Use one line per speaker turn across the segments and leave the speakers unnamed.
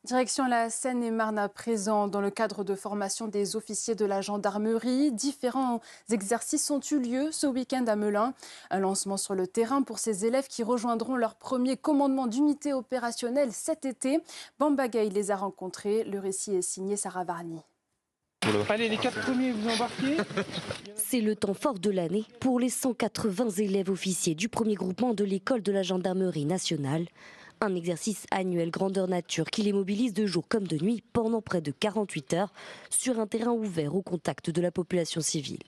Direction la Seine-et-Marne à présent. Dans le cadre de formation des officiers de la gendarmerie, différents exercices ont eu lieu ce week-end à Melun. Un lancement sur le terrain pour ces élèves qui rejoindront leur premier commandement d'unité opérationnelle cet été. Bamba Gaye les a rencontrés. Le récit est signé Sarah Varny.
Allez, les 4 premiers, vous embarquez.
C'est le temps fort de l'année pour les 180 élèves officiers du premier groupement de l'école de la gendarmerie nationale. Un exercice annuel grandeur nature qui les mobilise de jour comme de nuit pendant près de 48 heures sur un terrain ouvert au contact de la population civile.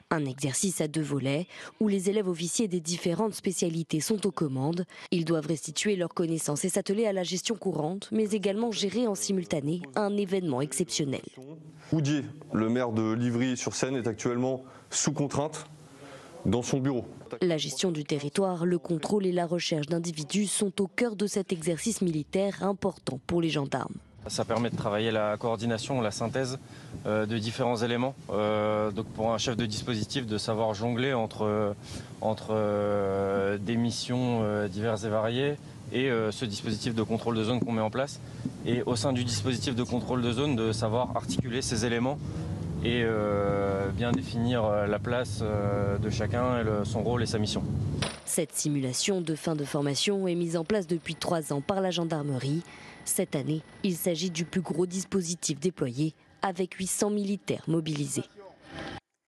Un exercice à 2 volets où les élèves officiers des différentes spécialités sont aux commandes. Ils doivent restituer leurs connaissances et s'atteler à la gestion courante, mais également gérer en simultané un événement exceptionnel.
Houdier, le maire de Livry-sur-Seine, est actuellement sous contrainte dans son bureau.
La gestion du territoire, le contrôle et la recherche d'individus sont au cœur de cet exercice militaire important pour les gendarmes.
Ça permet de travailler la coordination, la synthèse de différents éléments. Donc pour un chef de dispositif, de savoir jongler entre des missions diverses et variées et ce dispositif de contrôle de zone qu'on met en place. Et au sein du dispositif de contrôle de zone, de savoir articuler ces éléments et bien définir la place de chacun, son rôle et sa mission.
Cette simulation de fin de formation est mise en place depuis 3 ans par la gendarmerie. Cette année, il s'agit du plus gros dispositif déployé avec 800 militaires mobilisés.